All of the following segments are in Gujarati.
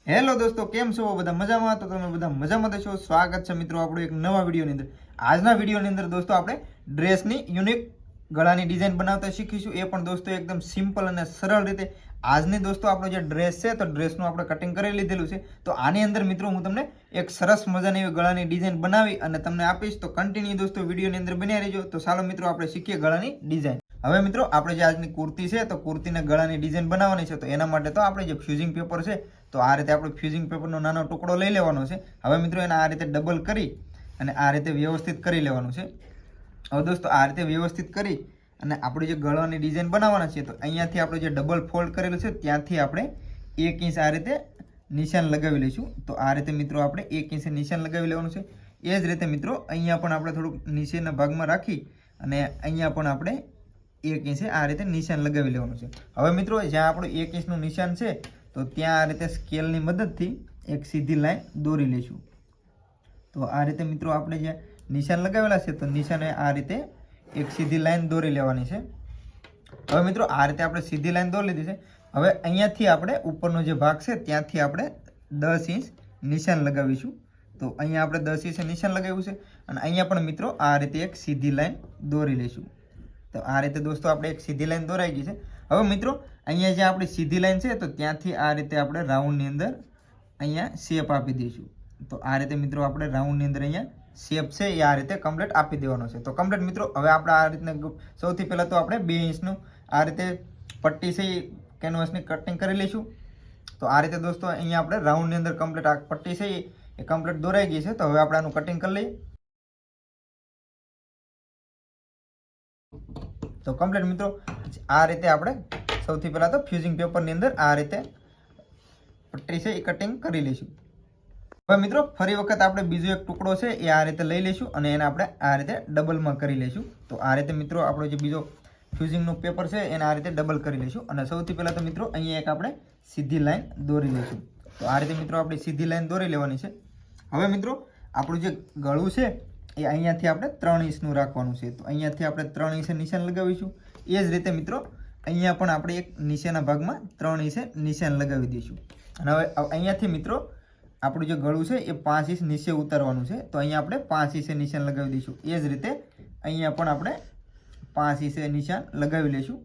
હેલો દોસ્તો, કેમ છો બધા? મજામાં? તો તમે બધા મજામાં છો? સ્વાગત છે મિત્રો આપણો એક નવા વિડીયોની અંદર. આજના વિડીયોની અંદર દોસ્તો આપણે ડ્રેસની યુનિક ગળાની ડિઝાઇન બનાવતા શીખીશું, એ પણ દોસ્તો એકદમ સિમ્પલ અને સરળ રીતે. આજની દોસ્તો આપણો જે ડ્રેસ છે તો ડ્રેસનું આપણે કટિંગ કરી લીધેલું છે. તો આની અંદર મિત્રો હું તમને એક સરસ મજાની એવી ગળાની ડિઝાઇન બનાવી અને તમને આપીશ. તો કન્ટિન્યુ દોસ્તો વિડીયોની અંદર બન્યા રહેજો. તો ચાલો મિત્રો આપણે શીખીએ ગળાની ડિઝાઇન. હવે મિત્રો આપણે જે આજની કુર્તી છે તો કુર્તીને ગળાની ડિઝાઇન બનાવવાની છે. તો એના માટે તો આપણે જે ફ્યુઝિંગ પેપર છે તો આ રીતે આપણે ફ્યુઝિંગ પેપરનો નાનો ટુકડો લઈ લેવાનો છે. હવે મિત્રો એને આ રીતે ડબલ કરી અને આ રીતે વ્યવસ્થિત કરી લેવાનું છે. હવે દોસ્તો આ રીતે વ્યવસ્થિત કરી અને આપણે જે ગળાની ડિઝાઇન બનાવવાના છે તો અહીંયાથી આપણે જે ડબલ ફોલ્ડ કરેલું છે ત્યાંથી આપણે 1 ઇંચ આ રીતે નિશાન લગાવી લઈશું. તો આ રીતે મિત્રો આપણે 1 ઇંચ નિશાન લગાવી લેવાનું છે. એ જ રીતે મિત્રો અહીંયા પણ આપણે થોડુંક નીચેના ભાગમાં રાખી અને અહીંયા પણ આપણે 1 ઇંચે આ રીતે નિશાન લગાવી લેવાનું છે. હવે મિત્રો જ્યાં આપણું 1 ઇંચનું નિશાન છે તો ત્યાં આ રીતે સ્કેલની મદદથી એક સીધી લાઈન દોરી લઈશું. તો આ રીતે મિત્રો આપણે જે નિશાન લગાવેલા છે તો નિશાને આ રીતે એક સીધી લાઈન દોરી લેવાની છે. હવે મિત્રો આ રીતે આપણે સીધી લાઈન દોરી લીધી છે. હવે અહીંયાથી આપણે ઉપરનો જે ભાગ છે ત્યાંથી આપણે 10 ઇંચ નિશાન લગાવીશું. તો અહીંયા આપણે 10 ઇંચ નિશાન લગાવ્યું છે અને અહીંયા પણ મિત્રો આ રીતે એક સીધી લાઈન દોરી લઈશું. તો આ રીતે દોસ્તો આપણે એક સીધી લાઈન દોરાઈ ગઈ છે. હવે મિત્રો અહીંયા જે આપણી સીધી લાઈન છે તો ત્યાંથી આ રીતે આપણે રાઉન્ડની અંદર અહીંયા શેપ આપી દઈશું. તો આ રીતે મિત્રો આપણે રાઉન્ડની અંદર અહીંયા શેપ છે એ આ રીતે કમ્પ્લીટ આપી દેવાનો છે. તો કમ્પ્લીટ મિત્રો હવે આપણે આ રીતના સૌથી પહેલાં તો આપણે 2 ઇંચનું આ રીતે પટ્ટી છે એ કેનવાસની કટિંગ કરી લઈશું. તો આ રીતે દોસ્તો અહીંયા આપણે રાઉન્ડની અંદર કમ્પ્લીટ આ પટ્ટી છે એ કમ્પ્લીટ દોરાઈ ગઈ છે. તો હવે આપણે આનું કટિંગ કરી લઈએ. તો કમ્પ્લીટ મિત્રો આ રીતે આપણે સૌથી પહેલાં તો ફ્યુઝિંગ પેપરની અંદર આ રીતે પટ્ટી છે એ કટિંગ કરી લઈશું. હવે મિત્રો ફરી વખત આપણે બીજો એક ટુકડો છે એ આ રીતે લઈ લઈશું અને એને આપણે આ રીતે ડબલમાં કરી લઈશું. તો આ રીતે મિત્રો આપણો જે બીજો ફ્યુઝિંગનો પેપર છે એને આ રીતે ડબલ કરી લઈશું અને સૌથી પહેલાં તો મિત્રો અહીંયા એક આપણે સીધી લાઈન દોરી લઈશું. તો આ રીતે મિત્રો આપણે સીધી લાઈન દોરી લેવાની છે. હવે મિત્રો આપણું જે ગળું છે એ અહીંયાથી આપણે 3 ઇંચનું રાખવાનું છે. તો અહીંયાથી આપણે 3 ઇંચે નિશાન લગાવીશું. એ જ રીતે મિત્રો અહીંયા પણ આપણે એક નીચેના ભાગમાં 3 ઇંચે નિશાન લગાવી દઈશું. અને હવે અહીંયાથી મિત્રો આપણું જે ગળું છે એ 5 ઇંચ નીચે ઉતારવાનું છે. તો અહીંયા આપણે 5 ઇંચે નિશાન લગાવી દઈશું. એ જ રીતે અહીંયા પણ આપણે 5 ઇંચે નિશાન લગાવી લઈશું.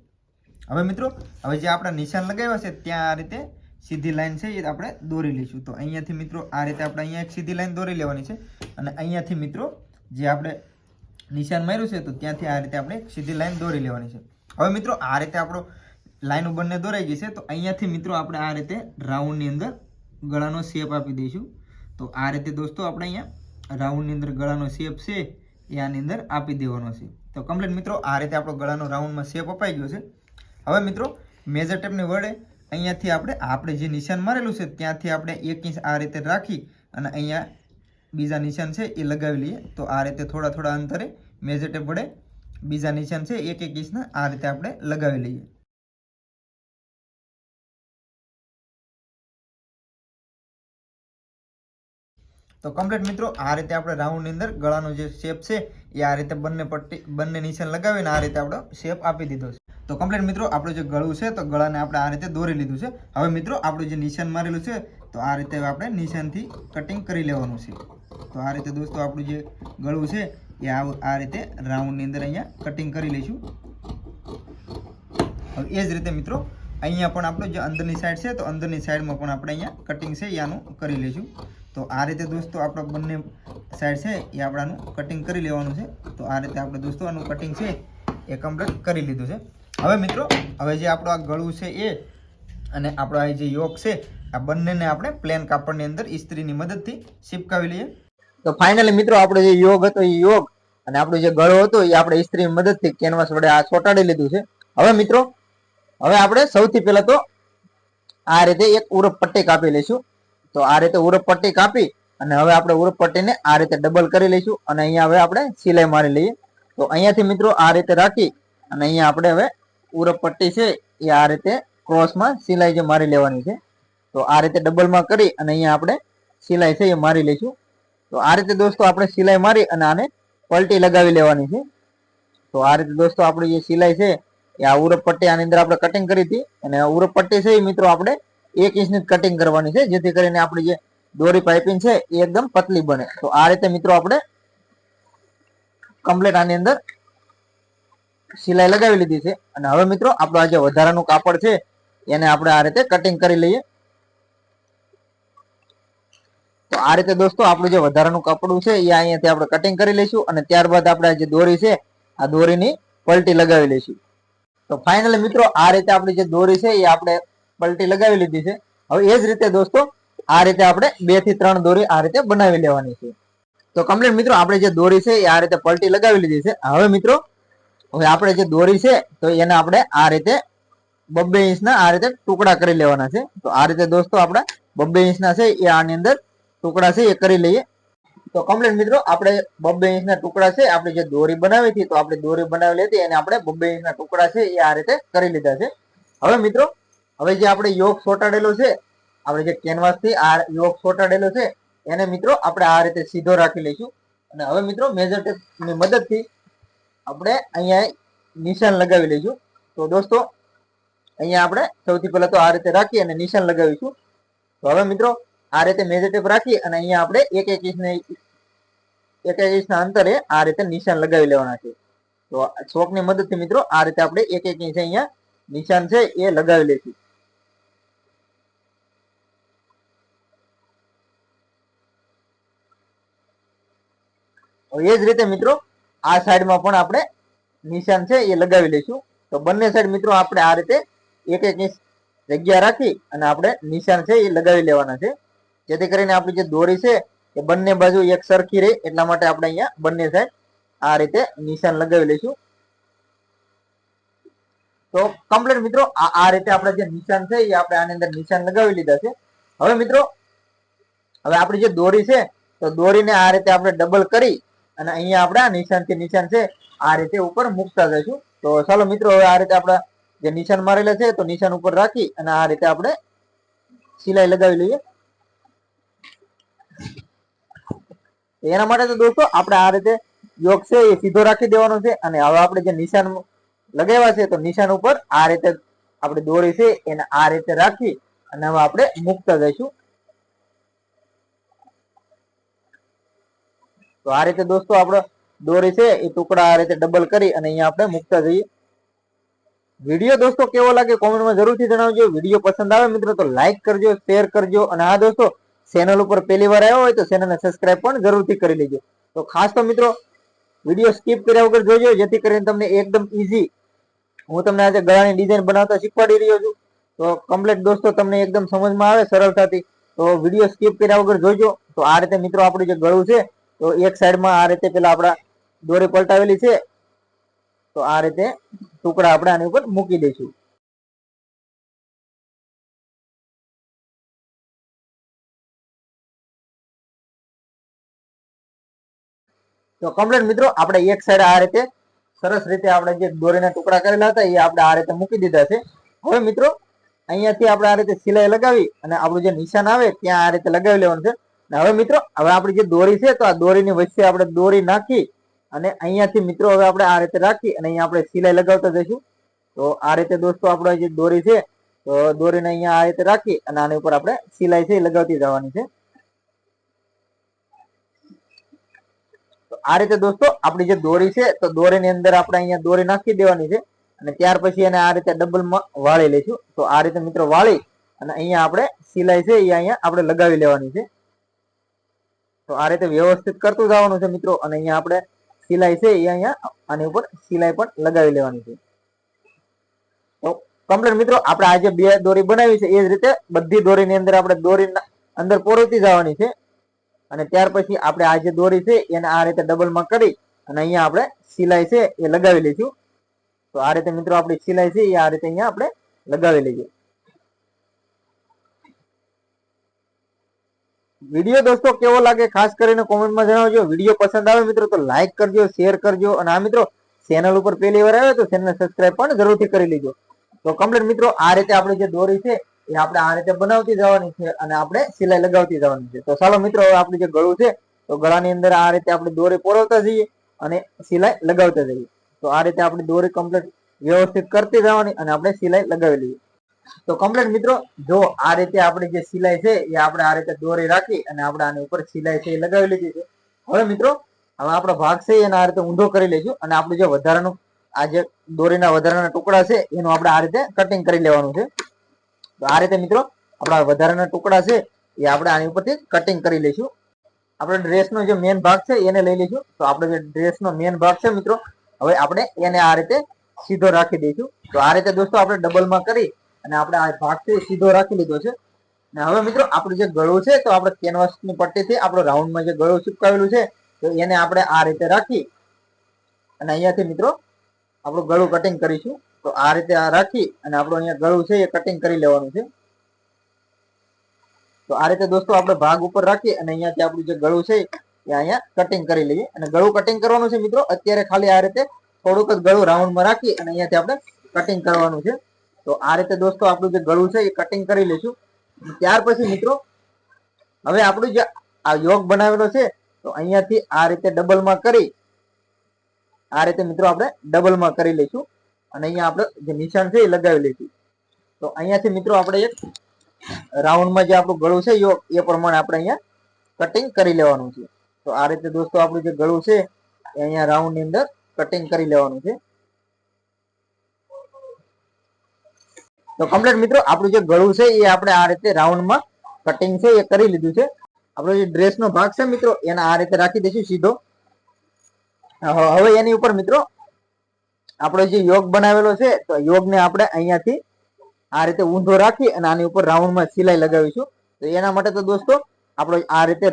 હવે મિત્રો હવે જે આપણે નિશાન લગાવ્યા છે ત્યાં આ રીતે સીધી લાઈન છે એ આપણે દોરી લઈશું. તો અહીંયાથી મિત્રો આ રીતે આપણે અહીંયા એક સીધી લાઈન દોરી લેવાની છે અને અહીંયાથી મિત્રો જે આપણે નિશાન માર્યું છે તો ત્યાંથી આ રીતે આપણે સીધી લાઈન દોરી લેવાની છે. હવે મિત્રો આ રીતે આપણો લાઈન બંને દોરાઈ ગઈ છે. તો અહીંયાથી મિત્રો આપણે આ રીતે રાઉન્ડની અંદર ગળાનો શેપ આપી દઈશું. તો આ રીતે દોસ્તો આપણે અહીંયા રાઉન્ડની અંદર ગળાનો શેપ છે એ આની અંદર આપી દેવાનો છે. તો કમ્પ્લીટ મિત્રો આ રીતે આપણો ગળાનો રાઉન્ડમાં શેપ અપાઈ ગયો છે. હવે મિત્રો મેજર ટેપની વડે અહીંયાથી આપણે જે નિશાન મારેલું છે ત્યાંથી આપણે 1 ઇંચ આ રીતે રાખી અને અહીંયા બીજા નિશાન છે એ લગાવી લઈએ. તો આ રીતે થોડા થોડા અંતરે મેજર ટેપ વડે બીજા નિશાન છે 1 ઇંચના આ રીતે આપણે લગાવી લઈએ. તો કમ્પ્લીટ મિત્રો આ રીતે આપણે રાઉન્ડની અંદર ગળાનો જે શેપ છે એ આ રીતે બંને નિશાન લગાવીને આ રીતે આપણો શેપ આપી દીધો છે. તો કમ્પ્લીટ મિત્રો આપણું જે ગળું છે તો ગળાને આપણે આ રીતે દોરી લીધું છે. હવે મિત્રો આપણું જે નિશાન મારેલું છે તો આ રીતે આપણે નિશાનથી કટિંગ કરી લેવાનું છે. તો આ રીતે દોસ્તો આપણું જે ગળું છે એ આ રીતે રાઉન્ડની અંદર અહીંયા કટિંગ કરી લઈશું. હવે એ જ રીતે મિત્રો અહીંયા પણ આપણું જે અંદરની સાઈડ છે તો અંદરની સાઈડમાં પણ આપણે અહીંયા કટિંગ છે એ આનું કરી લઈશું. તો આ રીતે દોસ્તો આપણે બંને સાઈડ છે એ આપણાનું કટિંગ કરી લેવાનું છે. તો આ રીતે આપણે દોસ્તો આનું કટિંગ છે એ કમ્પ્લીટ કરી લીધું છે. હવે મિત્રો હવે જે આપણું આ ગળું છે એ અને આપણો આ જે યોક છે આ બંનેને આપણે પ્લેન કાપડની અંદર ઇસ્ત્રીની મદદથી ચિપકાવી લઈએ. તો ફાઇનલી મિત્રો આપણો જે યોગ હતો એ યોગ અને આપણો જે ગળો હતો એ આપણે ઇસ્ત્રીની મદદથી કેનવાસ વડે આ ચોંટાડી લીધું છે. હવે મિત્રો હવે આપણે સૌથી પહેલા તો આ રીતે એક ઉરપ પટ્ટી કાપી લઈશું. તો આ રીતે ઉરપ પટ્ટી કાપી અને હવે આપણે ઉરપ પટ્ટીને આ રીતે ડબલ કરી લઈશું અને અહીંયા હવે આપણે સિલાઈ મારી લઈએ. તો અહીંયાથી મિત્રો આ રીતે રાખી અને અહીંયા આપણે હવે ઉરપ પટ્ટી છે એ આ રીતે ક્રોસમાં સિલાઈ જે મારી લેવાની છે. તો આ રીતે ડબલમાં કરી અને અહીંયા આપણે સિલાઈ છે એ મારી લઈશું. તો આ રીતે દોસ્તો આપણે સિલાઈ મારી અને આને પલટી લગાવી લેવાની છે. તો આ રીતે દોસ્તો આપણી જે સિલાઈ છે એ આ ઉરપ પટ્ટી આની અંદર આપણે કટિંગ કરી હતી અને ઉરપ પટ્ટી છે એ મિત્રો આપણે 1 ઇંચની કટિંગ કરવાની છે, જેથી કરીને આપણી જે દોરી પાઇપિંગ છે એ એકદમ પતલી બને. તો આ રીતે મિત્રો આપણે કમ્પ્લીટ આની અંદર સિલાઈ લગાવી લીધી છે. અને હવે મિત્રો આપણું આ જે વધારાનું કાપડ છે એને આપણે આ રીતે કટિંગ કરી લઈએ. તો આ રીતે દોસ્તો આપણું જે વધારાનું કપડું છે એ અહીંયાથી આપણે કટિંગ કરી લઈશું. અને ત્યારબાદ આપણે જે દોરી છે આ દોરીની પલટી લગાવી લઈશું. તો ફાઇનલી મિત્રો આ રીતે આપણી જે દોરી છે એ આપણે પલટી લગાવી લીધી છે. હવે એ જ રીતે દોસ્તો આ રીતે આપણે 2 થી 3 દોરી આ રીતે બનાવી લેવાની છે. તો કમ્પ્લીટ મિત્રો આપણે જે દોરી છે એ આ રીતે પલટી લગાવી લીધી છે. હવે મિત્રો હવે આપણે જે દોરી છે તો એને આપણે આ રીતે 2 ઇંચના આ રીતે ટુકડા કરી લેવાના છે. તો આ રીતે દોસ્તો આપણે 2 ઇંચના છે એ આની અંદર ટુકડા છે એ કરી લઈએ. તો કમ્પ્લીટ મિત્રો આપણે 2 ઇંચના ટુકડા છે આપણે જે દોરી બનાવી હતી તો આપણે દોરી બનાવેલી હતી એને આપણે 2 ઇંચના ટુકડા છે એ આ રીતે કરી લીધા છે. હવે મિત્રો હવે જે આપણે યોક ચોંટાડેલો છે આપણે જે કેનવાસ થી આ યોક ચોંટાડેલો છે એને મિત્રો આપણે આ રીતે સીધો રાખી લઈશું. અને હવે મિત્રો મેજર ટેપ ની મદદથી આપણે અહીંયા નિશાન લગાવી લઈશું. તો દોસ્તો અહીંયા આપણે સૌથી પહેલા તો આ રીતે રાખી અને નિશાન લગાવીશું. તો હવે મિત્રો આ રીતે મેજર ટેપ રાખી અને અહીંયા આપણે 1 ઇંચના અંતરે આ રીતે નિશાન લગાવી લેવાના છે. તો ચોકની મદદથી મિત્રો આ રીતે આપણે 1 ઇંચ અહીંયા નિશાન છે એ લગાવી લઈશું. એ જ રીતે મિત્રો આ સાઈડમાં પણ આપણે નિશાન છે એ લગાવી લઈશું. તો બંને સાઈડ મિત્રો આપણે આ રીતે 1 ઇંચ જગ્યા રાખી અને આપણે નિશાન છે એ લગાવી લેવાના છે, જેથી કરીને આપણી જે દોરી છે એ બંને બાજુ એક સરખી રહે એટલા માટે આપણે અહીંયા બંને સાઈડ આ રીતે નિશાન લગાવી લઈશું. તો કમ્પ્લીટ મિત્રો આ રીતે આપણે જે નિશાન છે એ આપણે આની અંદર નિશાન લગાવી લીધા છે. હવે મિત્રો હવે આપણી જે દોરી છે તો દોરીને આ રીતે આપણે ડબલ કરી અને અહીંયા આપણે આ નિશાનથી નિશાન છે આ રીતે ઉપર મૂકતા જઈશું. તો ચાલો મિત્રો હવે આ રીતે આપણા જે નિશાન મારેલા છે તો નિશાન ઉપર રાખી અને આ રીતે આપણે સિલાઈ લગાવી લઈએ. એના માટે તો દોસ્તો આપણે આ રીતે યોક છે એ સીધો રાખી દેવાનો છે. અને હવે આપણે જે નિશાન લગાવ્યા છે તો નિશાન ઉપર આ રીતે આપણે દોરી છે એને આ રીતે રાખી અને હવે આપણે મૂકતા જઈશું. તો આ રીતે દોસ્તો આપણે દોરી છે એ ટુકડા આ રીતે ડબલ કરી અને અહીંયા આપણે મૂકતા જઈએ. વિડીયો દોસ્તો કેવો લાગે કોમેન્ટમાં જરૂરથી જણાવજો. વિડીયો પસંદ આવે મિત્રો તો લાઈક કરજો, શેર કરજો. અને હા દોસ્તો ચેનલ ઉપર પહેલી વાર આવ્યો હોય તો ચેનલને સબસ્ક્રાઇબ પણ જરૂરથી કરી લેજો. તો ખાસ તો મિત્રો વિડીયો સ્કીપ કર્યા વગર જોજો, જેથી કરીને તમને એકદમ ઈઝી હું તમને આજે ગળાની ડિઝાઇન બનાવતા શીખવાડી રહ્યો છું. તો કમ્પ્લીટ દોસ્તો તમને એકદમ સમજમાં આવે સરળતાથી. તો વિડીયો સ્કીપ કર્યા વગર જોજો. તો આ રીતે મિત્રો આપણું જે ગળું છે તો એક સાઈડમાં આ રીતે પેલા આપણા દોરી પલટાવેલી છે તો આ રીતે ટુકડા આપણે આની ઉપર મૂકી દઈશું. તો કમ્પ્લીટ મિત્રો આપણે એક સાઈડ આ રીતે સરસ રીતે આપણે જે દોરીના ટુકડા કરેલા હતા એ આપણે આ રીતે મૂકી દીધા છે. હવે મિત્રો અહીંયાથી આપણે આ રીતે સિલાઈ લગાવી અને આપણું જે નિશાન આવે ત્યાં આ રીતે લગાવી લેવાનું છે. હવે મિત્રો હવે આપણી જે દોરી છે તો આ દોરીની વચ્ચે આપણે દોરી નાખી અને અહીંયાથી મિત્રો હવે આપણે આ રીતે રાખી અને અહીંયા આપણે સિલાઈ લગાવતા જઈશું. તો આ રીતે દોસ્તો આપણે જે દોરી છે તો દોરીને અહીંયા આ રીતે રાખી અને આની ઉપર આપણે સિલાઈ છે લગાવતી જવાની છે. તો આ રીતે દોસ્તો આપણી જે દોરી છે તો દોરીની અંદર આપણે અહીંયા દોરી નાખી દેવાની છે અને ત્યાર પછી એને આ રીતે ડબલમાં વાળી લઈશું. તો આ રીતે મિત્રો વાળી અને અહીંયા આપણે સિલાઈ છે એ અહીંયા આપણે લગાવી લેવાની છે. તો આ રીતે વ્યવસ્થિત કરતું જવાનું છે મિત્રો. અને અહીંયા આપણે સિલાઈ છે એ અહીંયા આની ઉપર સિલાઈ પણ લગાવી લેવાની છે. તો કમ્પ્લીટ મિત્રો આપણે આ જે 2 દોરી બનાવી છે એ જ રીતે બધી દોરીની અંદર આપણે દોરી અંદર પરોતી જવાની છે. અને ત્યાર પછી આપણે આ જે દોરી છે એને આ રીતે ડબલમાં કરી અને અહીંયા આપણે સિલાઈ છે એ લગાવી લઈશું. તો આ રીતે મિત્રો આપણી સિલાઈ છે એ આ રીતે અહીંયા આપણે લગાવી લઈએ. વિડીયો દોસ્તો કેવો લાગે ખાસ કરીને કોમેન્ટમાં જણાવજો. વિડીયો પસંદ આવે મિત્રો તો લાઈક કરજો, શેર કરજો. અને આ મિત્રો ચેનલ ઉપર પહેલી વાર આવે તો ચેનલને સબસ્ક્રાઇબ પણ જરૂરથી કરી લેજો. તો કમ્પ્લીટ મિત્રો આ રીતે આપણી જે દોરી છે એ આપણે આ રીતે બનાવતી જવાની છે અને આપણે સિલાઈ લગાવતી જવાની છે. તો ચાલો મિત્રો હવે આપણું જે ગળું છે તો ગળાની અંદર આ રીતે આપણે દોરી પરોવતા જઈએ અને સિલાઈ લગાવતા જઈએ. તો આ રીતે આપણી દોરી કમ્પ્લીટ વ્યવસ્થિત કરતી જવાની અને આપણે સિલાઈ લગાવી લઈએ. તો કમ્પ્લીટ મિત્રો જો આ રીતે આપણી જે સિલાઈ છે એ આપણે આ રીતે દોરી રાખી અને આપણે આની ઉપર સિલાઈ છે એ લગાવી લીધી છે. હવે મિત્રો હવે આપણો ભાગ છે એને આ રીતે ઊંધો કરી લઈશું અને આપણું જે વધારાનું આ જે દોરીના વધારાના ટુકડા છે એનું આપણે આ રીતે કટિંગ કરી લેવાનું છે. તો આ રીતે મિત્રો આપણા વધારાના ટુકડા છે એ આપણે આની ઉપરથી કટિંગ કરી લઈશું. આપણે ડ્રેસનો જે મેન ભાગ છે એને લઈ લઈશું. તો આપણે જે ડ્રેસનો મેન ભાગ છે મિત્રો હવે આપણે એને આ રીતે સીધો રાખી દઈશું. તો આ રીતે દોસ્તો આપણે ડબલમાં કરી અને આપણે આ ભાગ છે સીધો રાખી લીધો છે. અને હવે મિત્રો આપણું જે ગળું છે તો આપણે કેનવાસની પટ્ટીથી આપણું રાઉન્ડમાં જે ગળું ચિપકાવેલું છે તો એને આપણે આ રીતે રાખી અને અહીંયાથી મિત્રો આપણું ગળું કટિંગ કરીશું. તો આ રીતે આ રાખી અને આપણું અહીંયા ગળું છે એ કટિંગ કરી લેવાનું છે. તો આ રીતે દોસ્તો આપણે ભાગ ઉપર રાખી અને અહીંયાથી આપણું જે ગળું છે એ અહીંયા કટિંગ કરી લઈએ. અને ગળું કટિંગ કરવાનું છે મિત્રો અત્યારે ખાલી આ રીતે થોડુંક જ ગળું રાઉન્ડમાં રાખી અને અહીંયાથી આપણે કટિંગ કરવાનું છે. તો આ રીતે દોસ્તો આપણું જે ગળું છે એ કટિંગ કરી લઈશું. ત્યાર પછી મિત્રો હવે આપણું જે આ યોગ બનાવેલો છે તો અહીંયાથી આ રીતે ડબલમાં કરી આ રીતે મિત્રો આપણે ડબલમાં કરી લઈશું અને અહીંયા આપણે જે નિશાન છે એ લગાવી લઈશું. તો અહીંયાથી મિત્રો આપણે એક રાઉન્ડમાં જે આપણું ગળું છે યોગ એ પ્રમાણે આપણે અહીંયા કટિંગ કરી લેવાનું છે. તો આ રીતે દોસ્તો આપણું જે ગળું છે એ અહીંયા રાઉન્ડ ની અંદર કટિંગ કરી લેવાનું છે. તો કમ્પ્લીટ મિત્રો આપણું જે ગળું છે એ આપણે આ રીતે રાઉન્ડમાં કટિંગ છે એ કરી લીધું છે. આપણો જે ડ્રેસનો ભાગ છે મિત્રો એને આ રીતે રાખી દઈશું સીધો. હવે એની ઉપર મિત્રો આપણો જે યોગ બનાવેલો છે તો યોગને આપણે અહીંયાથી આ રીતે ઊંધો રાખી અને આની ઉપર રાઉન્ડમાં સિલાઈ લગાવીશું. તો એના માટે તો દોસ્તો આપણો આ રીતે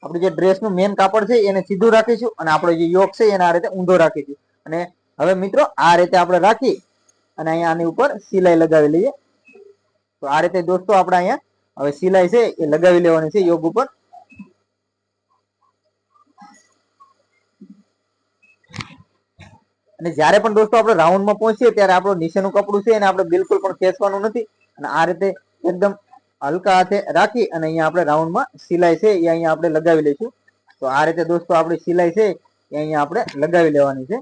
આપણું જે ડ્રેસનું મેન કાપડ છે એને સીધું રાખીશું અને આપણો જે યોગ છે એને આ રીતે ઊંધો રાખીશું. અને હવે મિત્રો આ રીતે આપણે રાખી અને અહીંયા આની ઉપર સિલાઈ લગાવી લઈએ. તો આ રીતે દોસ્તો આપણે અહીંયા હવે સિલાઈ છે એ લગાવી લેવાની છે યોગ ઉપર. અને જ્યારે પણ દોસ્તો આપણે રાઉન્ડમાં પહોંચીએ ત્યારે આપણું નીચેનું કપડું છે એને આપણે બિલકુલ પણ ખેંચવાનું નથી અને આ રીતે એકદમ હલકા હાથે રાખી અને અહીંયા આપણે રાઉન્ડમાં સિલાઈ છે એ અહીંયા આપણે લગાવી લઈશું. તો આ રીતે દોસ્તો આપણી સિલાઈ છે એ અહીંયા આપણે લગાવી લેવાની છે.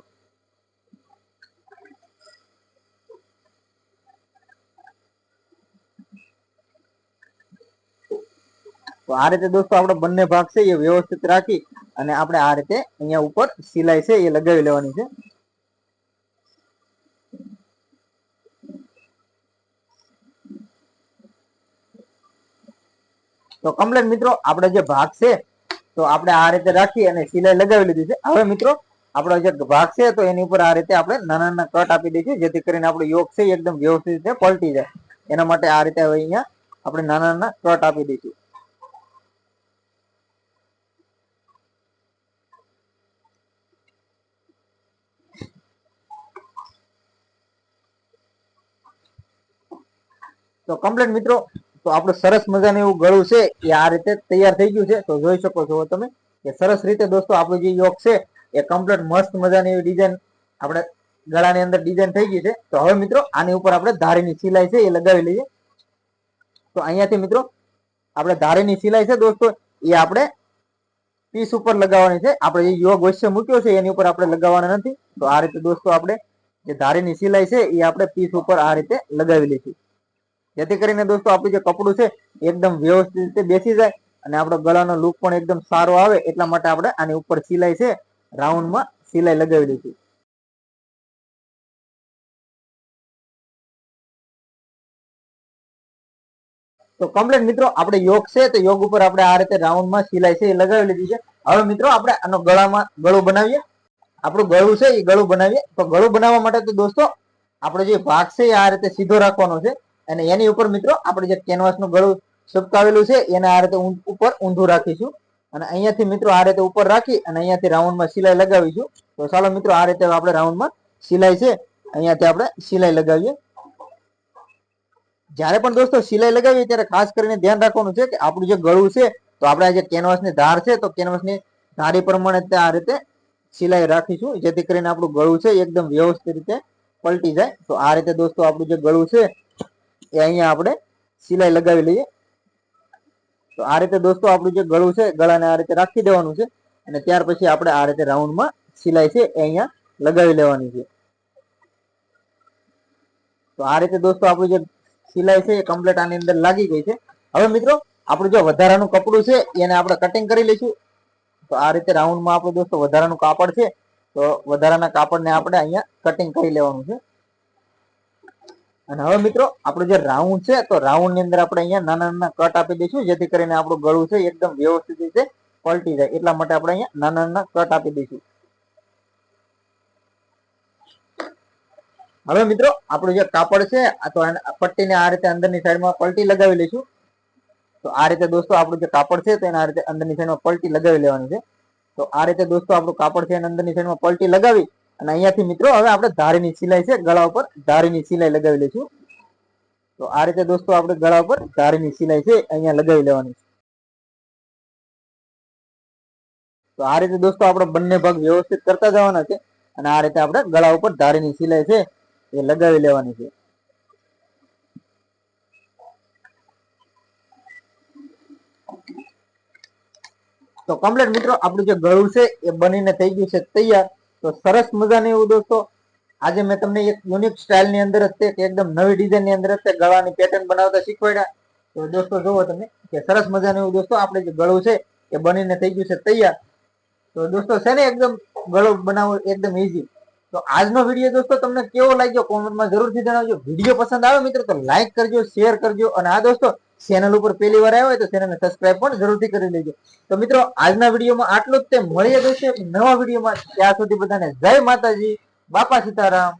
તો આ રીતે દોસ્તો આપણો બંને ભાગ છે એ વ્યવસ્થિત રાખી અને આપણે આ રીતે અહીંયા ઉપર સિલાઈ છે એ લગાવી લેવાની છે. તો કમ્પ્લીટ મિત્રો આપણે જે ભાગ છે તો આપણે આ રીતે રાખી અને સિલાઈ લગાવી લીધી છે. હવે મિત્રો આપણો જે ભાગ છે તો એની ઉપર આ રીતે આપણે નાના નાના કટ આપી દઈશું જેથી કરીને આપણો યોગ છે એકદમ વ્યવસ્થિત રીતે પલટી જાય. એના માટે આ રીતે હવે અહીંયા આપણે નાના નાના કટ આપી દઈશું. તો કમ્પ્લીટ મિત્રો તો આપણું સરસ મજાનું એવું ગળું છે એ આ રીતે તૈયાર થઈ ગયું છે. તો જોઈ શકો છો તમે કે સરસ રીતે દોસ્તો આપણું જે યોગ છે એ કમ્પ્લીટ મસ્ત મજાની એવી ડિઝાઇન આપણે ગળાની અંદર ડિઝાઇન થઈ ગઈ છે. તો હવે મિત્રો આની ઉપર આપણે ધારીની સિલાઈ છે એ લગાવી લઈએ. તો અહીંયાથી મિત્રો આપણે ધારીની સિલાઈ છે દોસ્તો એ આપણે પીસ ઉપર લગાવવાની છે. આપણે જે યોગ વચ્ચે મૂક્યો છે એની ઉપર આપણે લગાવવાના નથી. તો આ રીતે દોસ્તો આપણે જે ધારીની સિલાઈ છે એ આપણે પીસ ઉપર આ રીતે લગાવી લઈશું જેથી કરીને દોસ્તો આપણું જે કપડું છે એકદમ વ્યવસ્થિત રીતે બેસી જાય અને આપણો ગળાનો લુક પણ એકદમ સારો આવે એટલા માટે આપણે આની ઉપર સિલાઈ છે રાઉન્ડમાં સિલાઈ લગાવી દઈશું. તો કમ્પ્લીટ મિત્રો આપણે યોગ છે તો યોગ ઉપર આપણે આ રીતે રાઉન્ડમાં સિલાઈ છે એ લગાવી લીધી છે. હવે મિત્રો આપણે આનો ગળું બનાવીએ. આપણું ગળું છે એ ગળું બનાવીએ. તો ગળું બનાવવા માટે તો દોસ્તો આપણો જે ભાગ છે એ આ રીતે સીધો રાખવાનો છે અને એની ઉપર મિત્રો આપણે જે કેનવાસનું ગળું ચપકાવેલું છે એને આ રીતે ઉપર ઊંધું રાખીશું અને અહીંયાથી મિત્રો આ રીતે ઉપર રાખી અને અહીંયાથી રાઉન્ડમાં સિલાઈ લગાવીશું. તો ચાલો મિત્રો આ રીતે આપણે રાઉન્ડમાં સિલાઈ છે અહીંયાથી આપણે સિલાઈ લગાવીએ. જ્યારે પણ દોસ્તો સિલાઈ લગાવીએ ત્યારે ખાસ કરીને ધ્યાન રાખવાનું છે કે આપણું જે ગળું છે તો આપણે જે કેનવાસની ધાર છે તો કેનવાસની ધારી પ્રમાણે આ રીતે સિલાઈ રાખીશું જેથી કરીને આપણું ગળું છે એકદમ વ્યવસ્થિત રીતે પલટી જાય. તો આ રીતે દોસ્તો આપણું જે ગળું છે એ અહીંયા આપણે સિલાઈ લગાવી લઈએ. તો આ રીતે દોસ્તો આપણું જે ગળું છે ગળાને આ રીતે રાખી દેવાનું છે અને ત્યાર પછી આપણે આ રીતે રાઉન્ડમાં સિલાઈ છે એ અહીંયા લગાવી લેવાની છે. તો આ રીતે દોસ્તો આપણું જે સિલાઈ છે એ કમ્પ્લીટ આની અંદર લાગી ગઈ છે. હવે મિત્રો આપણું જે વધારાનું કપડું છે એને આપણે કટિંગ કરી લઈશું. તો આ રીતે રાઉન્ડમાં આપણું દોસ્તો વધારાનું કાપડ છે, તો વધારાના કાપડને આપણે અહીંયા કટિંગ કરી લેવાનું છે. અને હવે મિત્રો આપણું જે રાઉન્ડ છે, તો રાઉન્ડ ની અંદર આપણે અહીંયા નાના નાના કટ આપી દઈશું, જેથી કરીને આપણું ગળું છે એકદમ વ્યવસ્થિત રીતે પલટી જાય. એટલા માટે આપણે અહીંયા નાના નાના કટ આપી દઈશું. હવે મિત્રો આપણું જે કાપડ છે, તો પટ્ટીને આ રીતે અંદરની સાઈડમાં પલટી લગાવી લઈશું. તો આ રીતે દોસ્તો આપણું જે કાપડ છે, તો એને આ રીતે અંદરની સાઈડમાં પલટી લગાવી લેવાની છે. તો આ રીતે દોસ્તો આપણું કાપડ છે એને અંદરની સાઈડમાં પલટી લગાવી અને અહીંયાથી મિત્રો હવે આપણે ધારીની સિલાઈ છે, ગળા ઉપર ધારીની સિલાઈ લગાવી લઈશું. તો આ રીતે દોસ્તો આપણે ગળા ઉપર ધારીની સિલાઈ છે અહીંયા લગાવી લેવાની છે. તો આ રીતે દોસ્તો આપણે બંને ભાગ વ્યવસ્થિત કરતા જવાના છે અને આ રીતે આપણે ગળા ઉપર ધારીની સિલાઈ છે એ લગાવી લેવાની છે. તો કમ્પ્લીટ મિત્રો આપણું જે ગળું છે એ બનીને થઈ ગયું છે તૈયાર. તો સરસ મજાની એવું દોસ્તો આજે મેં તમને એક યુનિક સ્ટાઇલ ની અંદર જ એકદમ નવી ડિઝાઇન ની અંદર જ ગળાની પેટર્ન બનાવતા શીખવાડ્યા. તો દોસ્તો જોવો તમે કે સરસ મજાનું એવું દોસ્તો આપણે જે ગળું છે એ બનીને થઈ ગયું છે તૈયાર. તો દોસ્તો છે ને એકદમ ગળું બનાવવું એકદમ ઈઝી. તો આજનો વિડીયો દોસ્તો તમને કેવો લાગ્યો કોમેન્ટમાં જરૂરથી જણાવજો. વિડીયો પસંદ આવે મિત્રો તો લાઈક કરજો, શેર કરજો અને આ દોસ્તો ચેનલ ઉપર પહેલી વાર આવ્યો હોય તો ચેનલને સબસ્ક્રાઇબ પણ જરૂરથી કરી લેજો. તો મિત્રો આજના વિડીયોમાં આટલું જ તે. મળીએ દોસ્તો નવા વિડીયોમાં. ત્યાં સુધી બધાને જય માતાજી, બાપા સીતારામ.